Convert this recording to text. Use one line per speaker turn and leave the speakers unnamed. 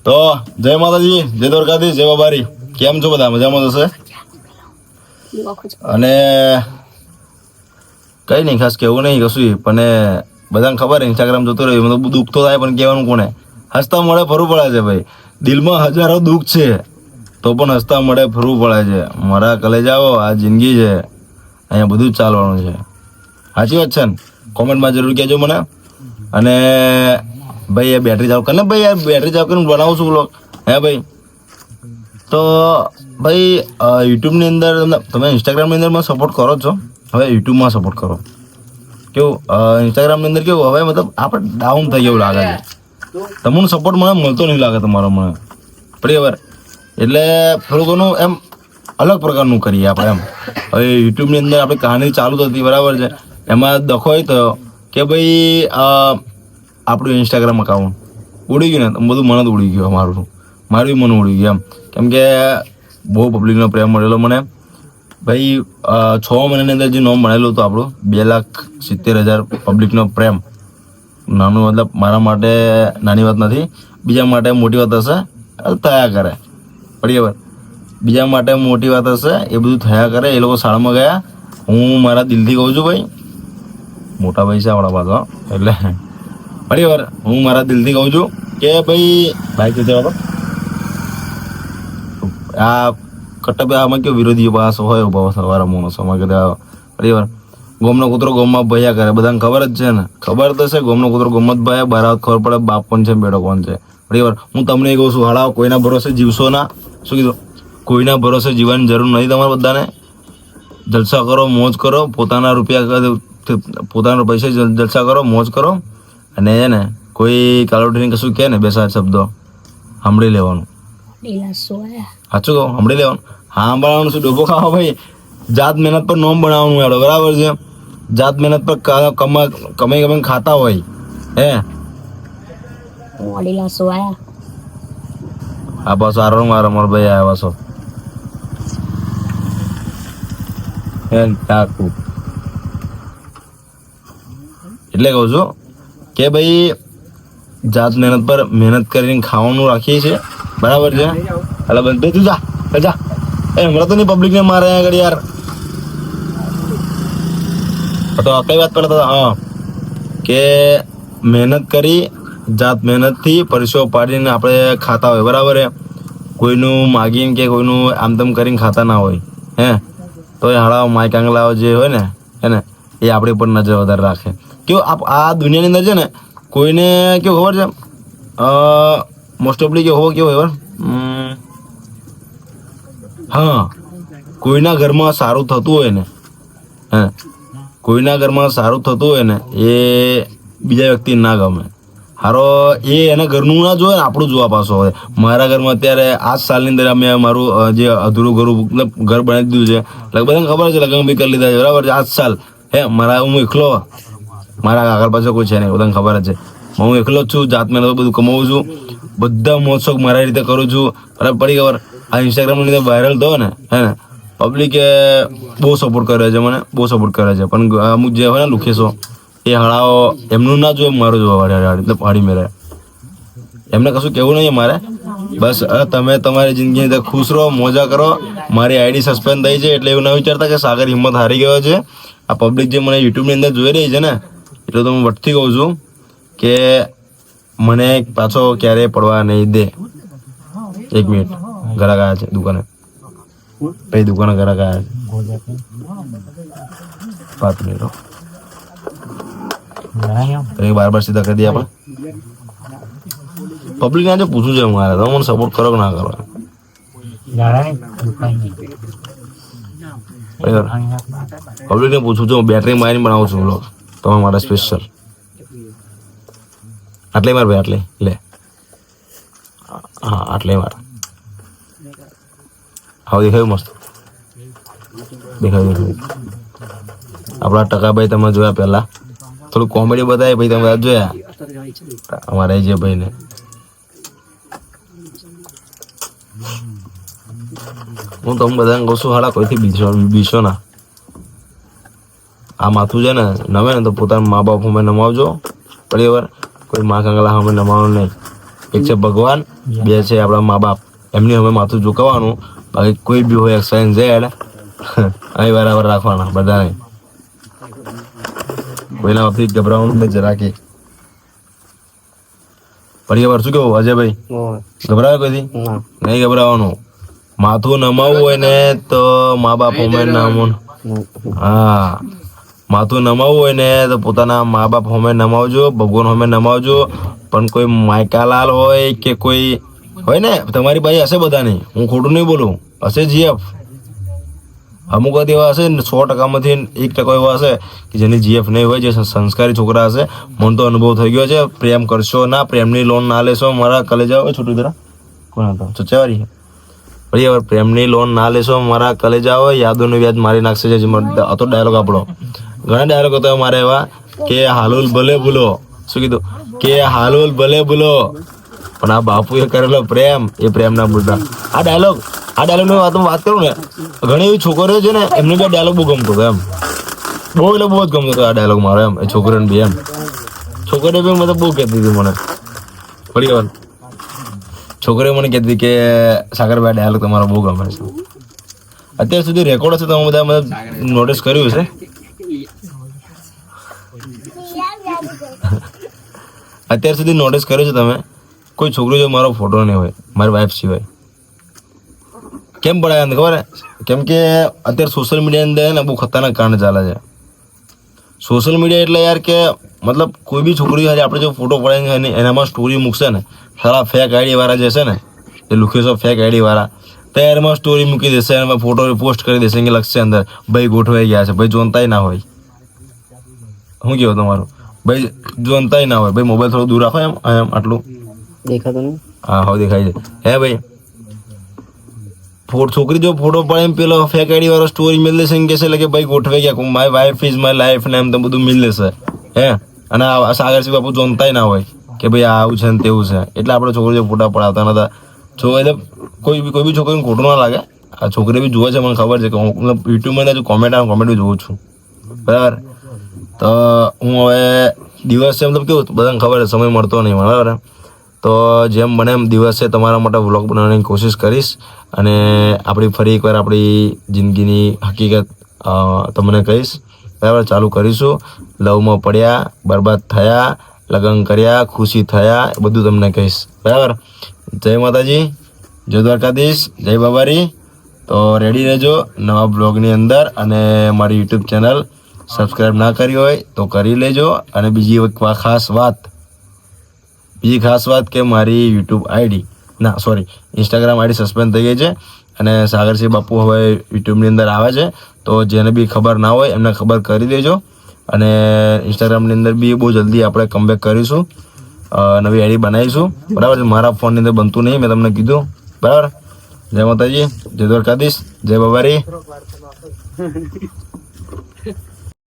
તો જય માતાજી, જય દ્વારકાધીશ, જય બાબારી. કેમ છો બધા? મજામાં હશે? અને કઈ નહીં ખાસ કેવું નહીં કશું, પણ બધાને ખબર ઇન્સ્ટાગ્રામ જોતો રહ્યો મતલબ દુઃખ તો થાય, પણ કહેવાનું કોને? હસતા મળે ફરવું પડે છે ભાઈ. દિલમાં હજારો દુઃખ છે તો પણ હસતા મળે ફરવું પડે છે. મારા કલેજાઓ, આ જિંદગી છે, અહીંયા બધું જ ચાલવાનું છે. સાચી વાત છે ને? કોમેન્ટમાં જરૂર કહેજો મને. અને ભાઈ એ બેટરી ચાલુ કરીને ભાઈ યાર બેટરી ચાલુ કરીને બનાવું છું વ્લોગ. હે ભાઈ તો ભાઈ યુટ્યુબની અંદર તમે ઇન્સ્ટાગ્રામની અંદર મને સપોર્ટ કરો છો, હવે યુટ્યુબમાં સપોર્ટ કરો. કેવું ઇન્સ્ટાગ્રામની અંદર કેવું હવે મતલબ આપણે ડાઉન થઈ ગયું લાગે છે. તમને સપોર્ટ મને મળતો નહીં લાગે તમારો મને બરાબર. એટલે થોડું ઘણું એમ અલગ પ્રકારનું કરીએ આપણે એમ. હવે યુટ્યુબની અંદર આપણી કહાની ચાલુ થતી બરાબર છે, એમાં દખો થયો કે ભાઈ આપણું ઇન્સ્ટાગ્રામ અકાઉન્ટ ઉડી ગયું ને, બધું મને જ ઉડી ગયું. મારું બી મને ઉડી ગયું એમ. કેમ કે બહુ પબ્લિકનો પ્રેમ મળેલો મને ભાઈ. 6 મહિનાની અંદર જે નોમ બનેલું હતું આપણું 2,70,000 પબ્લિકનો પ્રેમ. નાનું મતલબ મારા માટે નાની વાત નથી, બીજા માટે મોટી વાત હશે, થયા કરે બરાબર. બીજા માટે મોટી વાત હશે, એ બધું થયા કરે. એ લોકો શાળામાં ગયા. હું મારા દિલથી કહું છું ભાઈ, મોટા પૈસા વાળા પાછો એટલે બરાબર. હું મારા દિલથી કહું છું કે ભાઈ બાઈક જતો આ કટપ આમાં કેવું વિરોધી પાસ હોય ઉભા સવારા માણસોમાં કદાચ બરાબર. ગોમનો કૂતરો ગોમમાં ભયા કરે, બધાને ખબર જ છે ને. ખબર તો છે ગોમનો કૂતરો ગોમત ભાઈ, બહાર ખબર પડે બાપ કોણ છે બેડો કોણ છે બરાબર. હું તમને કહું છું હાડા કોઈના ભરોસે જીવશો ના. શું કીધું? કોઈના ભરોસે જીવવાની જરૂર નથી તમારે બધાને. જલસા કરો, મોજ કરો, પોતાના રૂપિયા પોતાના પૈસા જલસા કરો, મોજ કરો. અને છે ને કોઈ કાલોટીને કશું કહે ને 2-7 શબ્દો સાંભળી લેવાનું. સાચું કહું? સાંભળી લેવાનું. સાંભળવાનું શું ડોબો ખાવા ભાઈ. જાત મહેનત પર નોમ બનાવવાનું યાર બરાબર છે. જાત મહેનત પર કમાઈ ખાતા હોય હે. આ પાછો આરો મારો મારો ભાઈ આવ્યા પાછો એટલે કહું છું કે ભાઈ જાત મહેનત પર મહેનત કરીને ખાવાનું રાખીએ છીએ બરાબર છે. એટલે બંધ તું જા જા. હમણાં તો નહીં પબ્લિકને મારે આગળ યાર. તો કઈ વાત કરતા હતા? હા કે મહેનત કરી, જાત મહેનતથી પરસેવો પાડીને આપણે ખાતા હોય બરાબર. કોઈનું માગીને કે કોઈનું આમ તેમ કરીને ખાતા ના હોય હે. તો એ હાળા માય કાંગલાઓ જે હોય ને હે ને, એ આપણી પર નજર વધારે રાખે. કેવું આ દુનિયાની અંદર છે ને કોઈને કેવું ખબર છે મોસ્ટ ઓફલી કેવું ખબર હા, કોઈના ઘરમાં સારું થતું હોય ને હે, કોઈના ઘરમાં સારું થતું હોય ને એ બીજા વ્યક્તિને ના ગમે. હારો એ એના ઘરનું ના જોવે ને આપણું જોવા પાછો હોય. મારા ઘરમાં અત્યારે 8 સાલની અંદર અમે મારું જે અધૂરું ઘર બનાવી દીધું છે. બધાને ખબર છે લગ્ન બી કરી લીધા છે બરાબર છે. 8 સાલ હે મારા હું એકલો, મારા આગળ પાછળ કોઈ છે નહીં, બધાને ખબર જ છે. હું એકલો જ છું, જાત મહેનત બધું કમાવું છું, બધા મોજ શોખ મારા રીતે કરું છું બરાબર. પડી ખબર આ ઇન્સ્ટાગ્રામની લીધે વાયરલ થયો ને હે ને, પબ્લિકે બહુ સપોર્ટ કર્યો છે મને, બહુ સપોર્ટ કરે છે. પણ અમુક જે હોય ને લુખેશો એ હળાઓ એમનું ના જોવે, મારું જોવા હાડી મેળે. એમને કશું કેવું નહીં મારે. બસ તમે તમારી જિંદગીની અંદર ખુશ રહો, મોજા કરો. મારી આઈડી સસ્પેન્ડ થઈ છે એટલે એવું ના વિચારતા કે સાગર હિંમત હારી ગયો છે. આ પબ્લિક જે મને યુટ્યુબની અંદર જોઈ રહી છે ને, એટલે તો હું વટથી કહું છું કે મને પાછો ક્યારેય પડવા નહીં દે. 1 મિનિટ, ઘરાક આવ્યા છે દુકાને. ભાઈ દુકાને ઘરાક આવ્યા છે. 5 મિનિટ બાર સીધા કરી દઈએ આપણે. પબ્લિકને આજે પૂછવું છે મારે, તમે મને સપોર્ટ કરો કે ના કરો? પબ્લિકને પૂછું છું. બેટરી મારીને બનાવું છું વ્લોગ તમારા માટે સ્પેશિયલ. આટલે માર ભાઈ, આટલે લે. હા આટલે માર. હવે દેખાયું મસ્ત દેખાયું. આપણા ટકાભાઈ તમે જોયા પહેલા, થોડું કોમેડી બતાવે ભાઈ તમે જોયા અમારા જે ભાઈને. હું તમે બધાને કહું છું હાડા કોઈથી બીસો ના. આ માથું છે ને નમે ને તો પોતાના મા બાપ અમે નમાવજો બરાબર. કોઈ મા કંગલા અમે નમાવવાનું નહીં. એક છે ભગવાન, બે છે આપણા મા બાપ. એમની અમે માથું ઝુકાવવાનું. બાકી કોઈ બી હોય એક્સ વાય ઝેડ અહીં બરાબર રાખવાના બધાને. કોઈના વખતે ગભરાવાનું નહીં જરાકે. પરિવાર શું કેવું અજયભાઈ? ગભરાવે કોઈથી? નહીં ગભરાવાનું. માથું નમાવવું હોય ને તો મા બાપ હોમે નમો. હા, માથું નમાવવું હોય ને તો પોતાના મા બાપ હોમે નમાવજો, ભગવાન હોમે નમાવજો. પણ કોઈ માયકાલાલ હોય કે કોઈ હોય ને તમારી પાસે હશે બધાની, હું ખોટું નહીં બોલું, હશે જીએફ. અમુક જ એવા હશે 100%માંથી 1% એવા હશે કે જેની જીએફ નહીં હોય, જે સંસ્કારી છોકરા હશે. મને તો અનુભવ થઈ ગયો છે. પ્રેમ કરશો ના, પ્રેમની લોન ના લેશો. મારા કલેજા હોય છોટું જરા કોણ હતા ચચેવારી બરાબર. પ્રેમની લોન ના લેશો, મારા કલેજા હોય યાદોનું વ્યાજ મારી નાખશે. જે હતો ડાયલોગ આપણો, ઘણા ડાયલોગ હતો મારે એવા કે હાલુલ ભલે ભૂલો. શું કીધું? કે હાલુલ ભલે ભૂલો પણ આ બાપુએ કરેલો પ્રેમ એ પ્રેમ ના ભૂલતા. આ ડાયલોગની વાત કરું ને, ઘણી એવી છોકરીઓ છે ને એમને બી આ ડાયલોગ બહુ ગમતો હતો એમ. બહુ એટલે બહુ જ ગમતો હતો આ ડાયલોગ મારો એમ. એ છોકરીઓને બી એમ, છોકરીઓ બી મતલબ બહુ કહેતી હતી મને. બરાબર, છોકરીઓ મને કહેતી કે સાગરભાઈ ડાયલોગ તમારો બહુ ગમે છે. અત્યાર સુધી રેકોર્ડ છે તો હું બધા મતલબ નોટિસ કર્યું છે. અત્યાર સુધી નોટિસ કર્યું છે તમે, કોઈ છોકરી જો મારો ફોટો નહીં હોય મારી વાઈફ સિવાય. કેમ પડાય ખબર હે? કેમ કે અત્યારે સોશિયલ મીડિયાની અંદર ને બહુ ખતરનાક કાંડ ચાલે છે. સોશિયલ મીડિયા એટલે યાર કે મતલબ કોઈ બી છોકરી હારે આપણે જો ફોટો પડાવીને એનામાં સ્ટોરી મૂકશે ને, સારા ફેક આઈડી વાળા જે છે ને, એ લુખેશો ફેક આઈડી વાળા, તો એમાં સ્ટોરી મૂકી દેશે, એમાં ફોટો પોસ્ટ કરી દેશે કે લખશે અંદર ભાઈ ગોઠવાઈ ગયા છે. ભાઈ જોનતાય ના હોય. શું કહેવું તમારું? ભાઈ જોનતાય ના હોય. ભાઈ મોબાઈલ થોડો દૂર રાખો એમ આટલું
દેખાતો નહીં.
હા હવે દેખાય છે. હે ભાઈ છોકરી જો ફોટો પાડીને પેલો ફેક આઈડી વાળો સ્ટોરી મિલ દેશે કે છે કે ભાઈ ગોઠવાઈ ગયા, my wife is my life ને એમ તો બધું મિલ દેશે. હે અને સાગરસિંહ બાપુ જોનતાય ના હોય કે ભાઈ આવું છે ને તેવું છે. એટલે આપણે છોકરીઓ ફોટા પડાવતા નતા. એટલે કોઈ બી છોકરીને ખોટું ના લાગે. આ છોકરી બી જોવે છે, મને ખબર છે કે હું યુટ્યુબમાં કોમેન્ટ બી જોઉં છું. બરાબર, તો હું હવે દિવસ છે મતલબ કેવું બધાને ખબર છે સમય મળતો નહીં. બરાબર, તો જેમ બને એમ દિવસે તમારા માટે વ્લોગ બનાવવાની કોશિશ કરીશ. અને આપણી ફરી એકવાર આપણી જિંદગીની હકીકત તમને કહીશ. બરાબર, ચાલુ કરીશું. લવમાં પડ્યા, બરબાદ થયા, લગ્ન કર્યા, ખુશી થયા, એ બધું તમને કહીશ. બરાબર, જય માતાજી, જય દ્વારકાધીશ, જય બાબારી. તો રેડી રહેજો નવા બ્લોગની અંદર. અને મારી યુટ્યુબ ચેનલ સબસ્ક્રાઈબ ના કરી હોય તો કરી લેજો. અને બીજી એક ખાસ વાત કે મારી YouTube ID Instagram ID suspend થઈ ગઈ છે. અને સાગરસિંહ બાપુ હવે યુટ્યુબની અંદર આવે છે. તો જેને બી ખબર ના હોય એમને ખબર કરી દેજો. અને ઇન્સ્ટાગ્રામની અંદર બી બહુ જલ્દી આપણે કમબેક કરીશું, નવી આઈડી બનાવીશું. બરાબર, મારા ફોનની અંદર બનતું નહીં, મેં તમને કીધું. બરાબર, જય માતાજી, જય દ્વારકાધીશ, જય બાબારી.